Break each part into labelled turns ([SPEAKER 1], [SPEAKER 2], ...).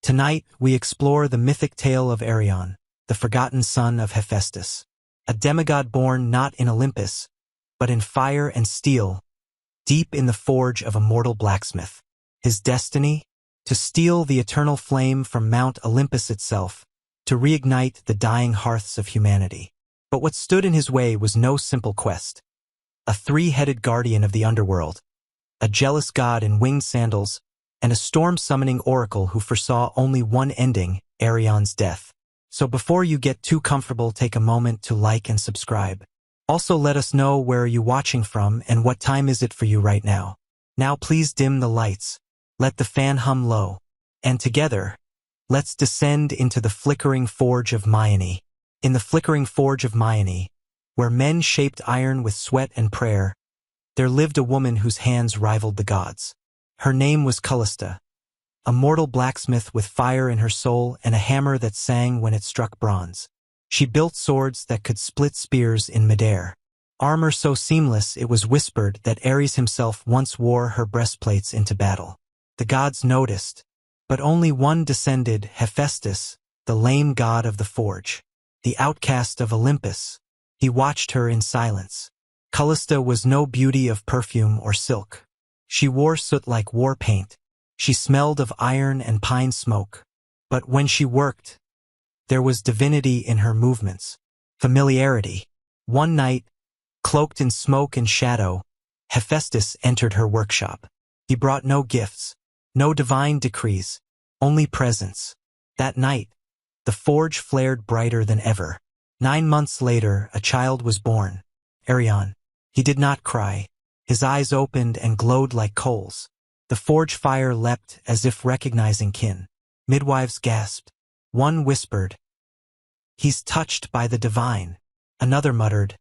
[SPEAKER 1] Tonight, we explore the mythic tale of Aryon, the forgotten son of Hephaestus, a demigod born not in Olympus, but in fire and steel, deep in the forge of a mortal blacksmith. His destiny? To steal the eternal flame from Mount Olympus itself, to reignite the dying hearths of humanity. But what stood in his way was no simple quest. A three-headed guardian of the underworld, a jealous god in winged sandals, and a storm-summoning oracle who foresaw only one ending, Aryon's death. So before you get too comfortable, take a moment to like and subscribe. Also let us know where are you watching from and what time is it for you right now. Now please dim the lights, let the fan hum low, and together, let's descend into the flickering forge of Myini. In the flickering forge of Myini, where men shaped iron with sweat and prayer, there lived a woman whose hands rivaled the gods. Her name was Callista, a mortal blacksmith with fire in her soul and a hammer that sang when it struck bronze. She built swords that could split spears in midair. Armor so seamless it was whispered that Ares himself once wore her breastplates into battle. The gods noticed, but only one descended, Hephaestus, the lame god of the forge, the outcast of Olympus. He watched her in silence. Callista was no beauty of perfume or silk. She wore soot like war paint. She smelled of iron and pine smoke. But when she worked, there was divinity in her movements, familiarity. One night, cloaked in smoke and shadow, Hephaestus entered her workshop. He brought no gifts, no divine decrees, only presence. That night, the forge flared brighter than ever. 9 months later, a child was born, Aryon. He did not cry. His eyes opened and glowed like coals. The forge fire leapt as if recognizing kin. Midwives gasped. One whispered, "He's touched by the divine." Another muttered,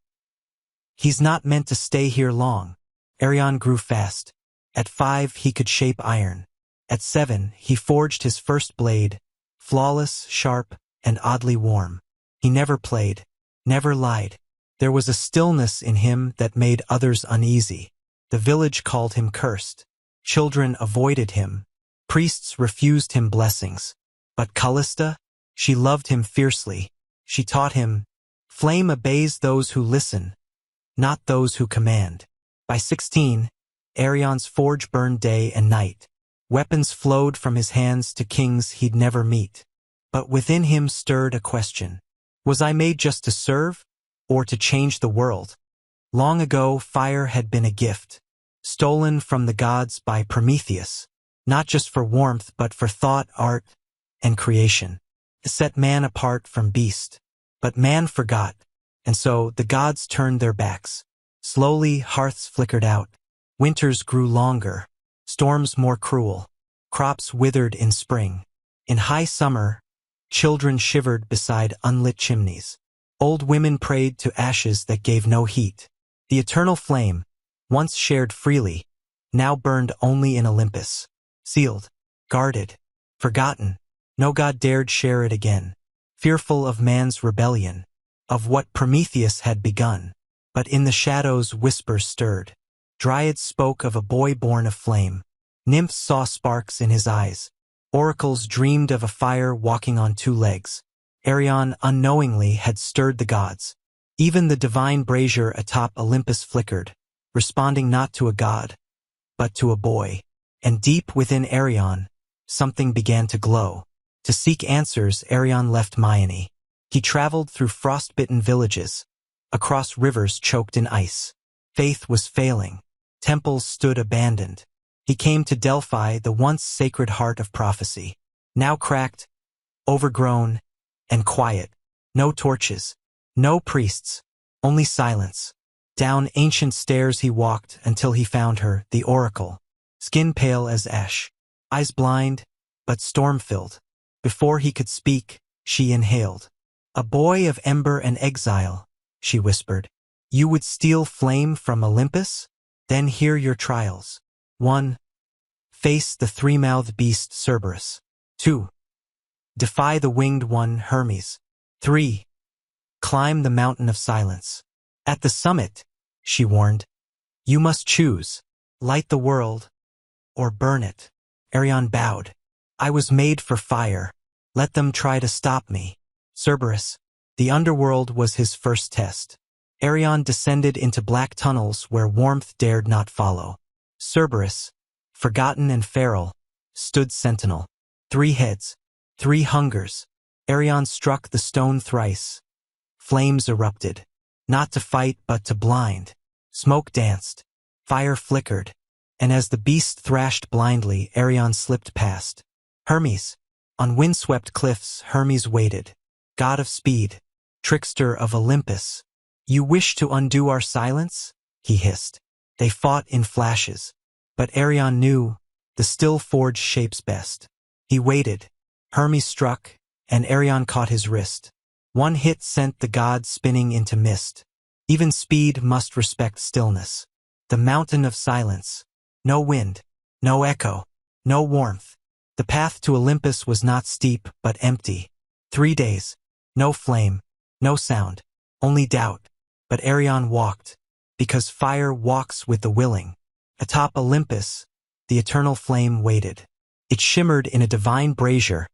[SPEAKER 1] "He's not meant to stay here long." Aryon grew fast. At 5, he could shape iron. At 7, he forged his first blade, flawless, sharp, and oddly warm. He never played, never lied. There was a stillness in him that made others uneasy. The village called him cursed. Children avoided him. Priests refused him blessings. But Callista? She loved him fiercely. She taught him, "Flame obeys those who listen, not those who command." By 16, Aryon's forge burned day and night. Weapons flowed from his hands to kings he'd never meet. But within him stirred a question. Was I made just to serve, or to change the world? Long ago, fire had been a gift, stolen from the gods by Prometheus, not just for warmth but for thought, art, and creation. It set man apart from beast. But man forgot, and so the gods turned their backs. Slowly, hearths flickered out. Winters grew longer, storms more cruel. Crops withered in spring. In high summer, children shivered beside unlit chimneys. Old women prayed to ashes that gave no heat. The eternal flame, once shared freely, now burned only in Olympus. Sealed, guarded, forgotten. No god dared share it again, fearful of man's rebellion, of what Prometheus had begun. But in the shadows whispers stirred. Dryads spoke of a boy born of flame. Nymphs saw sparks in his eyes. Oracles dreamed of a fire walking on 2 legs. Aryon unknowingly had stirred the gods. Even the divine brazier atop Olympus flickered, responding not to a god, but to a boy. And deep within Aryon, something began to glow. To seek answers, Aryon left Myini. He traveled through frost-bitten villages, across rivers choked in ice. Faith was failing. Temples stood abandoned. He came to Delphi, the once sacred heart of prophecy. Now cracked, overgrown, and quiet. No torches, no priests, only silence. Down ancient stairs he walked until he found her, the oracle. Skin pale as ash, eyes blind, but storm-filled. Before he could speak, she inhaled. "A boy of ember and exile," she whispered. "You would steal flame from Olympus? Then hear your trials. 1. Face the 3-mouthed beast Cerberus. 2. Defy the winged one Hermes. 3. Climb the mountain of silence. At the summit, she warned, you must choose. Light the world, or burn it. Aryon bowed. I was made for fire. Let them try to stop me. Cerberus. The underworld was his first test. Aryon descended into black tunnels where warmth dared not follow. Cerberus, forgotten and feral, stood sentinel. 3 heads, 3 hungers. Aryon struck the stone thrice. Flames erupted. Not to fight but to blind. Smoke danced. Fire flickered. And as the beast thrashed blindly, Aryon slipped past. Hermes. On windswept cliffs, Hermes waited. God of speed. Trickster of Olympus. You wish to undo our silence? He hissed. They fought in flashes. But Aryon knew the still forged shapes best. He waited. Hermes struck, and Aryon caught his wrist. One hit sent the god spinning into mist. Even speed must respect stillness. The mountain of silence. No wind, no echo, no warmth. The path to Olympus was not steep but empty. 3 days. No flame, no sound, only doubt. But Aryon walked, because fire walks with the willing. Atop Olympus, the eternal flame waited. It shimmered in a divine brazier,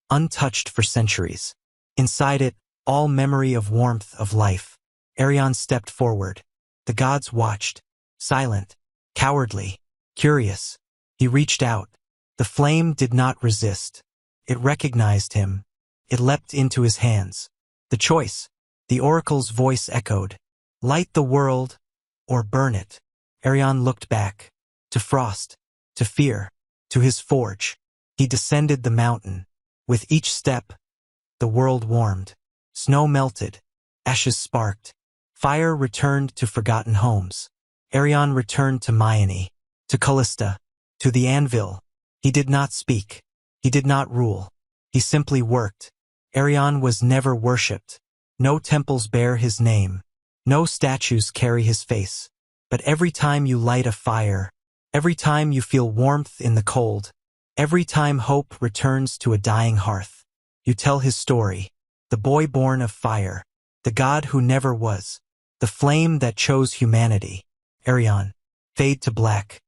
[SPEAKER 1] untouched for centuries. Inside it, all memory of warmth of life. Aryon stepped forward. The gods watched, silent, cowardly, curious. He reached out. The flame did not resist. It recognized him. It leapt into his hands. The choice. The oracle's voice echoed. Light the world, or burn it. Aryon looked back. To frost, to fear, to his forge. He descended the mountain. With each step, the world warmed. Snow melted. Ashes sparked. Fire returned to forgotten homes. Aryon returned to Myini, to Callista, to the anvil. He did not speak. He did not rule. He simply worked. Aryon was never worshipped. No temples bear his name. No statues carry his face. But every time you light a fire, every time you feel warmth in the cold, every time hope returns to a dying hearth, you tell his story. The boy born of fire. The god who never was. The flame that chose humanity. Aryon. Fade to black.